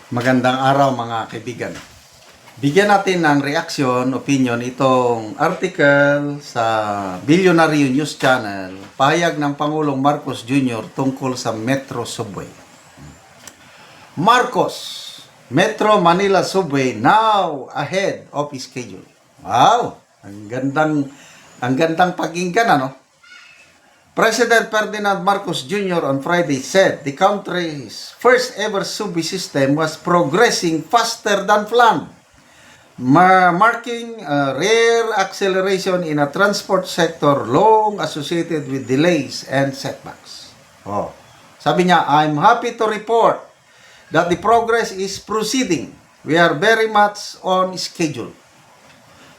Magandang araw mga kaibigan. Bigyan natin ng reaksyon, opinion itong article sa Bilyonaryo News Channel, pahayag ng Pangulong Marcos Jr. tungkol sa Metro Subway. Marcos, Metro Manila Subway now ahead of schedule. Wow, ang gandang pakinggan, ano? President Ferdinand Marcos Jr. on Friday said the country's first ever subway system was progressing faster than planned, marking a rare acceleration in a transport sector long associated with delays and setbacks. Sabi niya, I'm happy to report that the progress is proceeding. We are very much on schedule.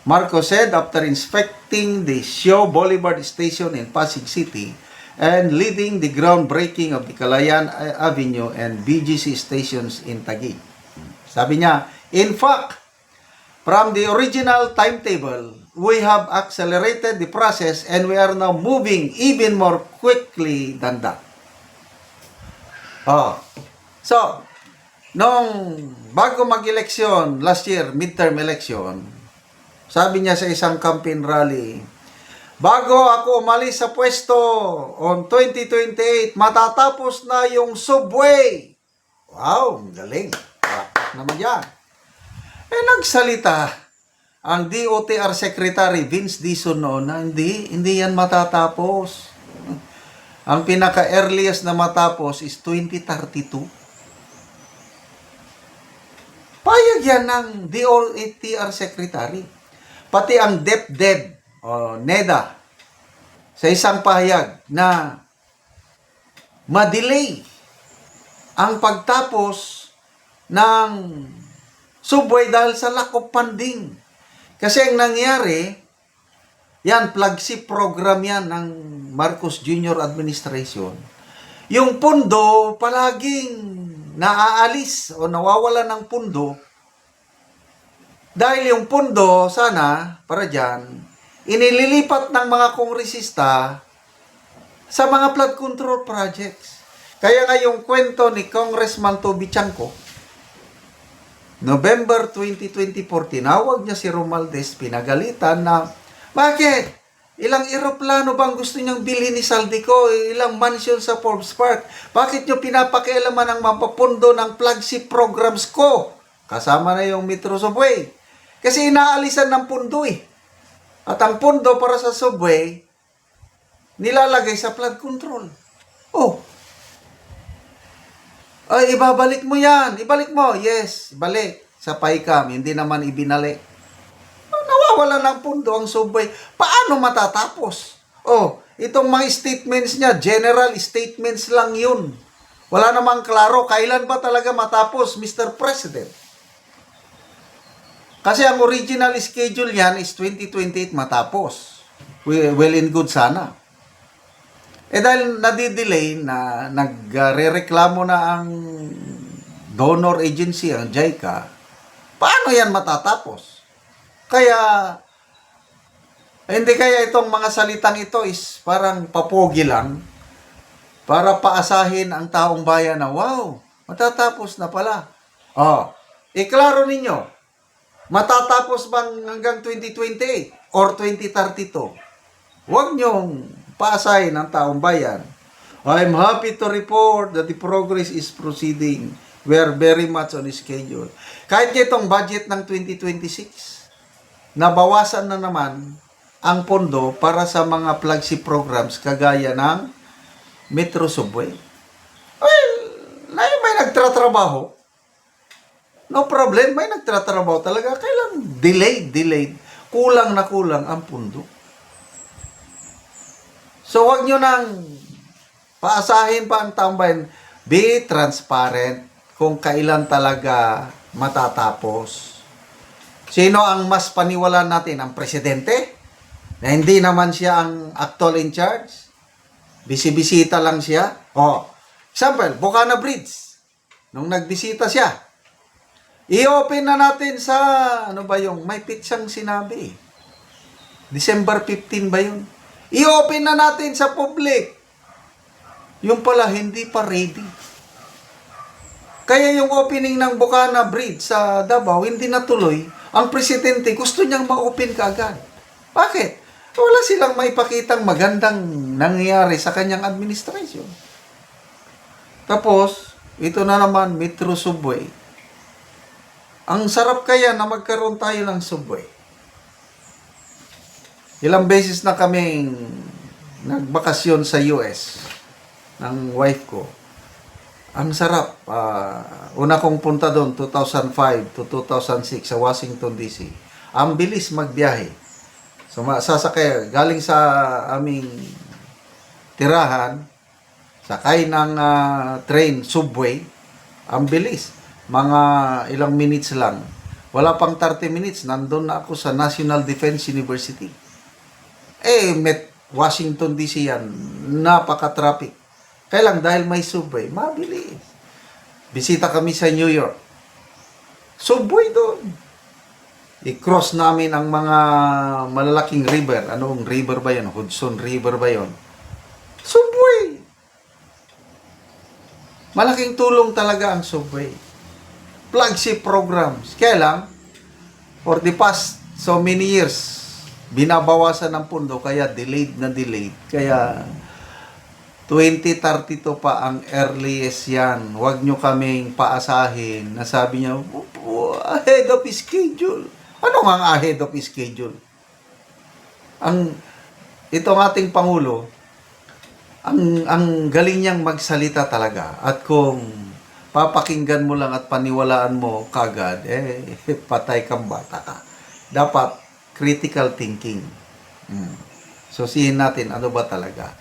Marcos said after inspecting the Shaw Boulevard Station in Pasig City and leading the groundbreaking of the Calayan Avenue and BGC stations in Taguig. Sabi niya, in fact, from the original timetable, we have accelerated the process and we are now moving even more quickly than that. So, nung bago mag-eleksyon last year, midterm election, sabi niya sa isang campaign rally, bago ako umalis sa pwesto on 2028, matatapos na yung subway. Wow, galing. Pakpak naman yan. Nagsalita ang DOTR Secretary Vince Dizon noon na hindi yan matatapos. Ang pinaka-earliest na matapos is 2032. Payag yan ng DOTR Secretary. Pati ang DepDep o NEDA sa isang pahayag na ma-delay ang pagtapos ng subway dahil sa lack of funding. Kasi ang nangyari, yan, flagship program yan ng Marcos Jr. Administration. Yung pundo palaging naaalis o nawawala ng pundo. Dahil yung pundo, sana, para dyan, inililipat ng mga kongresista sa mga flood control projects. Kaya nga yung kwento ni Congressman Toby Chanco, November 2024, tinawag niya si Romualdez, pinagalitan na, bakit? Ilang eroplano bang gusto niyang bilhin ni Saldico? Ilang mansion sa Forbes Park? Bakit niyo pinapakialaman ang mapapundo ng flagship programs ko? Kasama na yung Metro Subway. Kasi inaalisan ng pundo eh. At ang pundo para sa subway, nilalagay sa flood control. Ay, ibabalik mo yan. Ibalik mo. Yes, ibalik. Sa PAICAM, hindi naman ibinalik. Nawawala ng pundo ang subway. Paano matatapos? Itong mga statements niya, general statements lang yun. Wala namang klaro. Kailan ba talaga matapos, Mr. President? Kasi ang original schedule yan is 2028 matapos. Well and good sana. Dahil nadidelay na nagre-reklamo na ang donor agency, ang JICA, paano yan matatapos? Hindi kaya itong mga salitang ito is parang papogi lang para paasahin ang taong bayan na, wow, matatapos na pala. Iklaro ninyo, matatapos bang hanggang 2028 or 2032? Huwag niyong paasahin ang taong bayan. I'm happy to report that the progress is proceeding. We are very much on schedule. Kahit itong budget ng 2026, nabawasan na naman ang pondo para sa mga flagship programs kagaya ng Metro Subway. Well, may nagtratrabaho. No problem, may nagtatrabaho talaga. Kailan delayed. Kulang na kulang ang pundo. So, wag nyo nang paasahin pa ang tambayan. Be transparent kung kailan talaga matatapos. Sino ang mas paniwalaan natin? Ang presidente? Na hindi naman siya ang actual in charge? Bisibisita lang siya? Example, Bocana Bridge. Nung nagbisita siya, i-open na natin sa, may pitsang sinabi. December 15 ba yun? I-open na natin sa public. Yung pala, hindi pa ready. Kaya yung opening ng Bocana Bridge sa Davao, hindi natuloy. Ang presidente, gusto niyang ma-open kaagad. Bakit? Wala silang maipakitang magandang nangyayari sa kanyang administrasyon. Tapos, ito na naman, Metro Subway. Ang sarap kaya na magkaroon tayo ng subway. Ilang beses na kaming nagbakasyon sa US ng wife ko. Ang sarap. Una kong punta doon, 2005 to 2006 sa Washington, D.C. Ang bilis magbiyahe. So, sasakay, galing sa aming tirahan, sakay ng train, subway, ang bilis. Mga ilang minutes lang. Wala pang 30 minutes, nandun na ako sa National Defense University. Washington DC yan, napaka-traffic. Kaya lang, dahil may subway, mabilis. Bisita kami sa New York. Subway doon. I-cross namin ang mga malalaking river. Anong river ba yun? Hudson River ba yun? Subway! Malaking tulong talaga ang subway. Flagship programs. Kaya lang, for the past so many years, binabawasan ng pundo, kaya delayed na delayed. Kaya 2032 pa ang earliest yan. Huwag nyo kaming paasahin. Nasabi niya, ahead of schedule. Ano nga ang ahead of schedule? Itong ating Pangulo, ang galing niyang magsalita talaga. At kung papakinggan mo lang at paniwalaan mo kagad, patay kang bata ka. Dapat critical thinking. Susihin natin, ano ba talaga?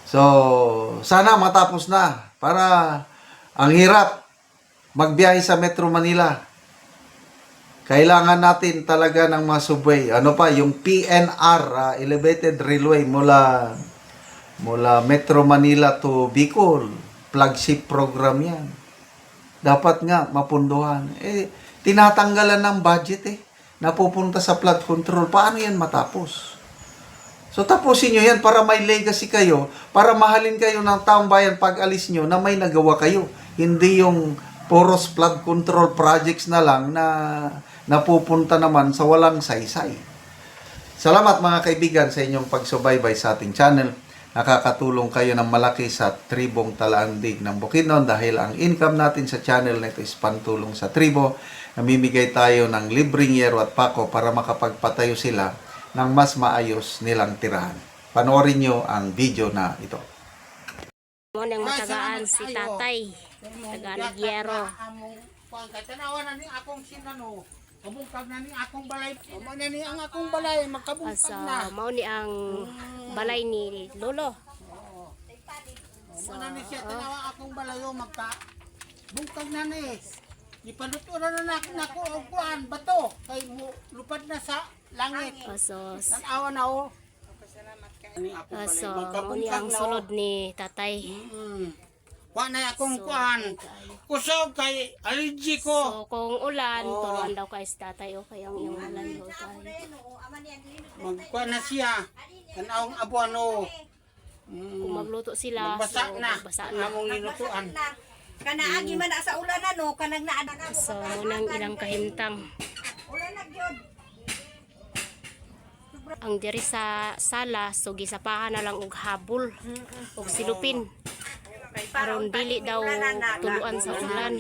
So, sana matapos na para ang hirap magbiyahe sa Metro Manila. Kailangan natin talaga ng mga subway. Ano pa, yung PNR, Elevated Railway mula Metro Manila to Bicol. Flagship program yan. Dapat nga mapunduhan. Tinatanggalan ng budget napupunta sa flood control. Paano yan matapos? So tapusin nyo yan para may legacy kayo, para mahalin kayo ng taong bayan pag alis nyo na may nagawa kayo. Hindi yung poros flood control projects na lang na napupunta naman sa walang saysay. Salamat mga kaibigan sa inyong pagsubaybay sa ating channel. Nakakatulong kayo ng malaki sa tribong Talaandig ng Bukidnon dahil ang income natin sa channel na ito is pantulong sa tribo. Namimigay tayo ng libreng yero at pako para makapagpatayo sila ng mas maayos nilang tirahan. Panoorin nyo ang video na ito. Mo nang matagaan si tatay. Tagaan Giero. Tanawan na ni akong sinano. Kabungkag na ni akong balay. Amo na ni ang akong balay magkabungkag na. Mao ni ang balay ni Lolo. Amo na ni siya tanawa akong balay magka bungkag na ni. Ipanuturan na nako og kuan bato kay lupad na sa langit. Tanawa na o. Mao ni ang sulod ni tatay. Kuan na akong kuan. Kusog kay allergy ko. So kung ulan, turuan daw kay si tatay o kay ang iyong ulan daw tayo. Magkuan na siya. Tanawang abuan o. Kung magluto sila, Magbasa so na. magbasa na. Among nilutuan. Kanaagi man na sa ulan ano, kanang naa. So munang ilang kahimtang. Ulan na gyud. Ang diri sa sala, so gisapahan na lang og habol og silupin. Aron dili daw tuluan sa ulan.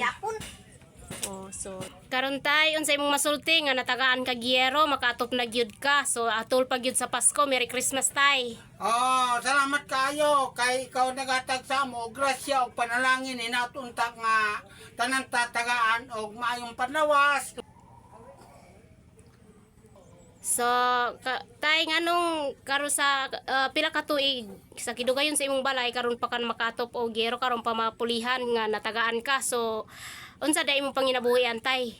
So karon tay unsay imong masulti nga natagaan ka Giero, makaatop na gyud ka. So atol pa gyud sa Pasko. Merry Christmas tay. Salamat kayo kay ikaw nagatag sa mo. Grasya og panalangin inatuntak nga tanang tatagaan og maayong panlawas. So tay nganong karon sa pila ka tuig sa kidugayon sa imong balay karon pa kan makatop o Giero karon pa mapulihan nga natagaan ka. So unsa day imong panginabuhian tay?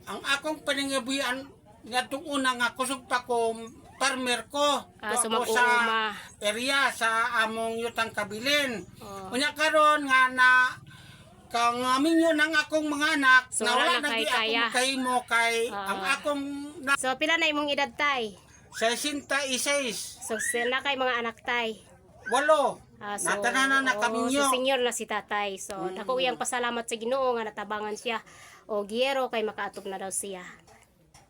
Ang akong paningabuhian nga una nga kusog pa ko farmer ko. So Tuwa ko sa area sa among yutang kabilin. Unya karon nga na kang minyo ng akong mga anak So, na wala wala na na kay di kaya. akong kahimo kay ang akong So pila na imong edad tay? sa 66. So sila kay mga anak tay. 8. So, Natananan na kami so nyo. senior na si tatay. So, dako iyang pasalamat sa Ginoo nga natabangan siya. O giyero kay makaatog na daw siya.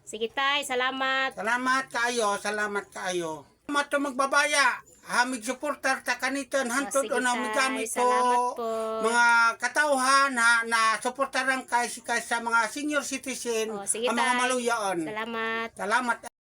Sige tay, salamat. Salamat kayo, salamat kayo. Mato magbabaya. Hamig suportar ta kanitan hantod sige, o nang tay. migamit Salamat ko po. mga katauhan na suportaran kay sa mga senior citizen O, sige ang mga tay. maluyaon. Salamat. Salamat.